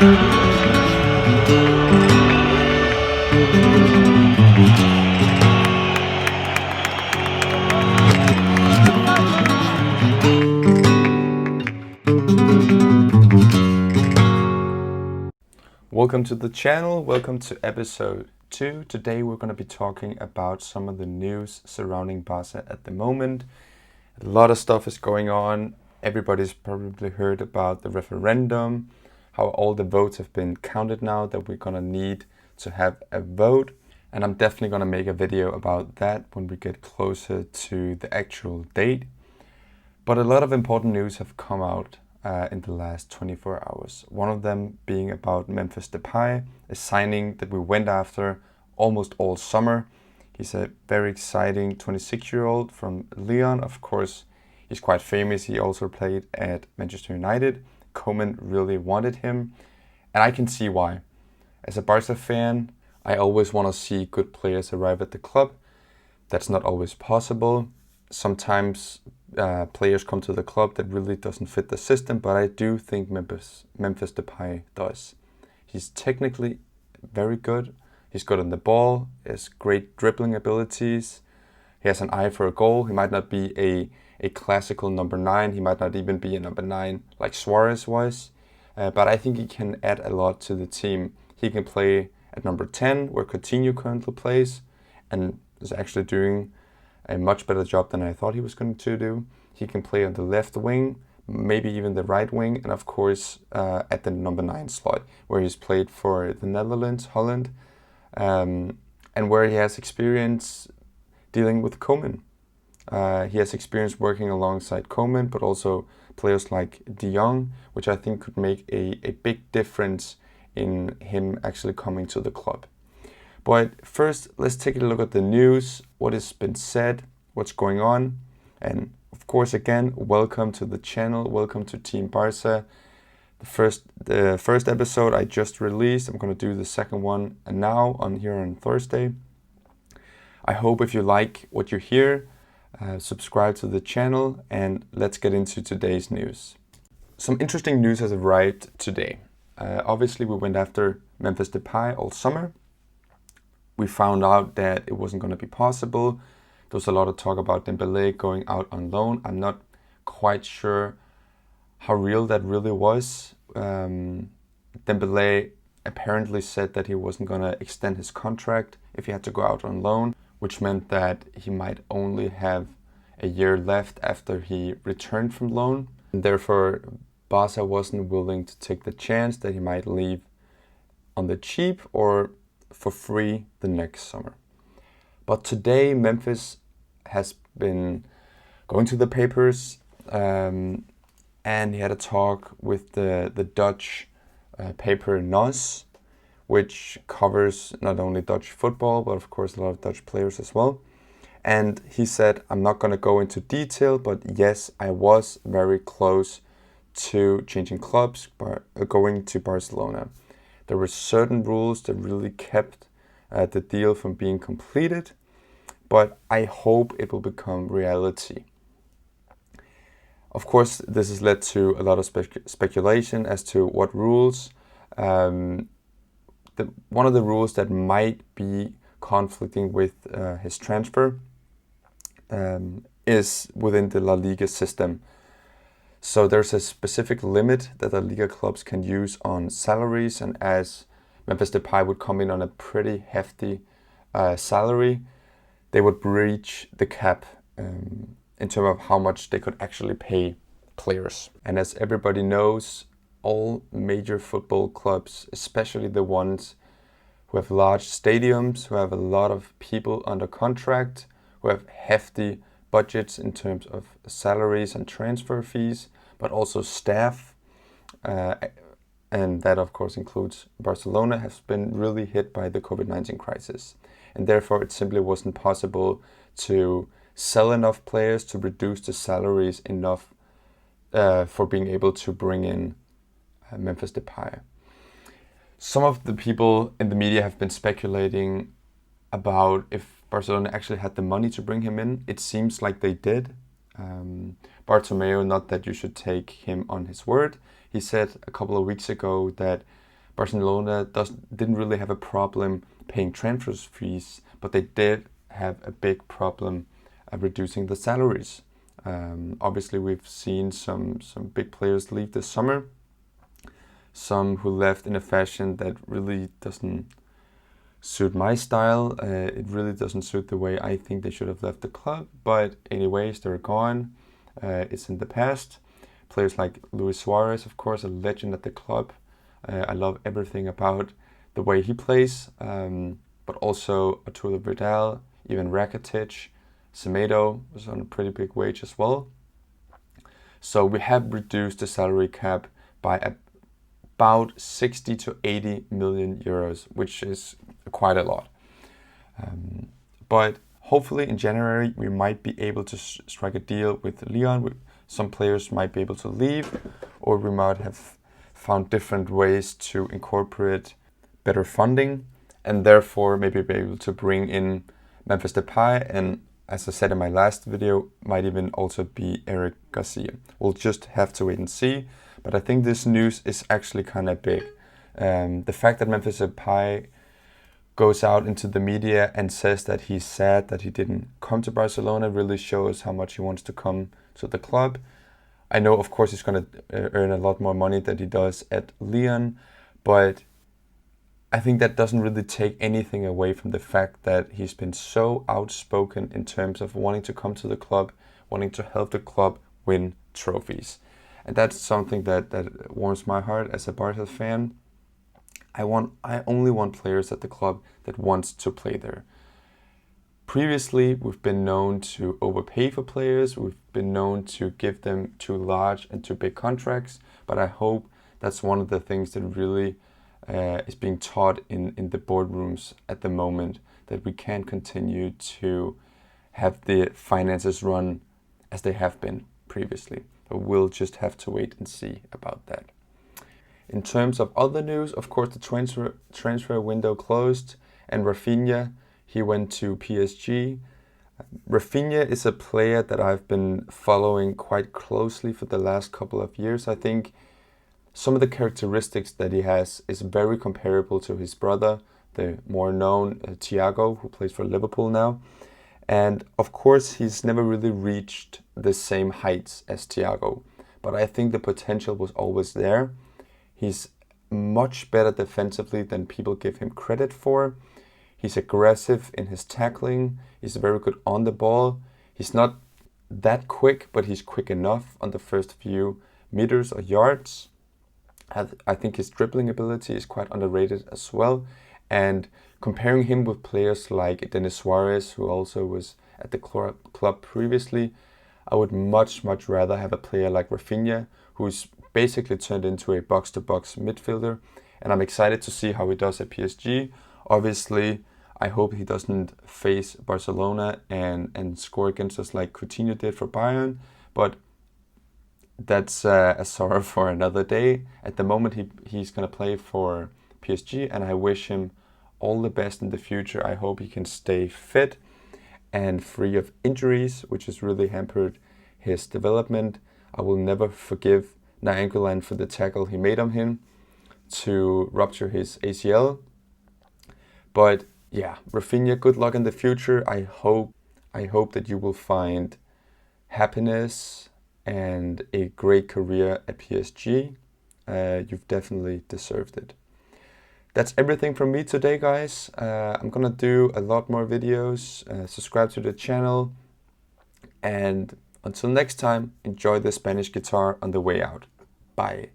Welcome to the channel, welcome to episode 2. Today we're going to be talking about some of the news surrounding Barca at the moment. A lot of stuff is going on. Everybody's probably heard about the referendum, how all the votes have been counted now, that we're going to need to have a vote. And I'm definitely going to make a video about that when we get closer to the actual date. But a lot of important news have come out in the last 24 hours. One of them being about Memphis Depay, a signing that we went after almost all summer. He's a very exciting 26-year-old from Lyon. Of course, he's quite famous. He also played at Manchester United. Koeman really wanted him, and I can see why. As a Barca fan, I always want to see good players arrive at the club. That's not always possible. Sometimes players come to the club that really doesn't fit the system, but I do think Memphis Depay does. He's technically very good. He's good on the ball. He has great dribbling abilities. He has an eye for a goal. He might not be a classical number 9. He might not even be a number 9 like Suarez was. But I think he can add a lot to the team. He can play at number 10, where Coutinho currently plays, and is actually doing a much better job than I thought he was going to do. He can play on the left wing, maybe even the right wing, and of course at the number 9 slot, where he's played for the Netherlands, Holland, and where he has experience dealing with Koeman. He has experience working alongside Koeman, but also players like De Jong, which I think could make a big difference in him actually coming to the club. But first, let's take a look at the news, what has been said, what's going on. And of course, again, welcome to the channel, welcome to Team Barca. The first episode I just released. I'm going to do the second one now here on Thursday. I hope if you like what you hear, subscribe to the channel, and let's get into today's news. Some interesting news has arrived today. Obviously, we went after Memphis Depay all summer. We found out that it wasn't going to be possible. There was a lot of talk about Dembélé going out on loan. I'm not quite sure how real that really was. Dembélé apparently said that he wasn't going to extend his contract if he had to go out on loan, which meant that he might only have a year left after he returned from loan. And therefore, Barca wasn't willing to take the chance that he might leave on the cheap or for free the next summer. But today Memphis has been going to the papers and he had a talk with the Dutch paper NOS, which covers not only Dutch football but of course a lot of Dutch players as well. And he said, I'm not going to go into detail, but yes, I was very close to changing clubs, going to Barcelona. There were certain rules that really kept the deal from being completed, but I hope it will become reality. Of course, this has led to a lot of speculation as to what rules. One of the rules that might be conflicting with his transfer is within the La Liga system. So there's a specific limit that the Liga clubs can use on salaries, and as Memphis Depay would come in on a pretty hefty salary, they would breach the cap in terms of how much they could actually pay players. And as everybody knows, all major football clubs, especially the ones who have large stadiums, who have a lot of people under contract, who have hefty budgets in terms of salaries and transfer fees, but also staff, and that of course includes Barcelona, has been really hit by the COVID-19 crisis. And therefore it simply wasn't possible to sell enough players to reduce the salaries enough for being able to bring in Memphis Depay. Some of the people in the media have been speculating about if Barcelona actually had the money to bring him in. It seems like they did. Bartomeu, not that you should take him on his word. He said a couple of weeks ago that Barcelona didn't really have a problem paying transfer fees, but they did have a big problem reducing the salaries. Obviously, we've seen some big players leave this summer. Some who left in a fashion that really doesn't suit my style. It really doesn't suit the way I think they should have left the club. But anyways, they're gone. It's in the past. Players like Luis Suarez, of course, a legend at the club. I love everything about the way he plays. But also Arturo Vidal, even Rakitic, Semedo was on a pretty big wage as well. So we have reduced the salary cap by about 60 to 80 million euros, which is quite a lot. But hopefully in January we might be able to strike a deal with Lyon. Some players might be able to leave, or we might have found different ways to incorporate better funding, and therefore maybe be able to bring in Memphis Depay, and as I said in my last video, might even also be Eric Garcia. We'll just have to wait and see, but I think this news is actually kind of big. The fact that Memphis Depay goes out into the media and says that he's sad that he didn't come to Barcelona really shows how much he wants to come to the club. I know, of course, he's going to earn a lot more money than he does at Lyon, but I think that doesn't really take anything away from the fact that he's been so outspoken in terms of wanting to come to the club, wanting to help the club win trophies. And that's something that warms my heart as a Barca fan. I only want players at the club that wants to play there. Previously, we've been known to overpay for players. We've been known to give them too large and too big contracts. But I hope that's one of the things that really is being taught in the boardrooms at the moment, that we can't continue to have the finances run as they have been previously. But we'll just have to wait and see about that. In terms of other news, of course, the transfer window closed, and Rafinha, he went to PSG. Rafinha is a player that I've been following quite closely for the last couple of years. I think some of the characteristics that he has is very comparable to his brother, the more known Thiago, who plays for Liverpool now. And of course, he's never really reached the same heights as Thiago, but I think the potential was always there. He's much better defensively than people give him credit for. He's aggressive in his tackling. He's very good on the ball. He's not that quick, but he's quick enough on the first few meters or yards. I think his dribbling ability is quite underrated as well. And comparing him with players like Denis Suarez, who also was at the club previously, I would much rather have a player like Rafinha, who's basically turned into a box-to-box midfielder. And I'm excited to see how he does at PSG. Obviously, I hope he doesn't face Barcelona and score against us like Coutinho did for Bayern. But that's a sorrow for another day. At the moment, he's going to play for PSG, and I wish him all the best in the future. I hope he can stay fit and free of injuries, which has really hampered his development. I will never forgive Nainggolan for the tackle he made on him to rupture his ACL. But yeah, Rafinha, good luck in the future. I hope that you will find happiness and a great career at PSG. You've definitely deserved it. That's everything from me today, guys. I'm gonna do a lot more videos. Subscribe to the channel, and until next time, enjoy the Spanish guitar on the way out. Bye.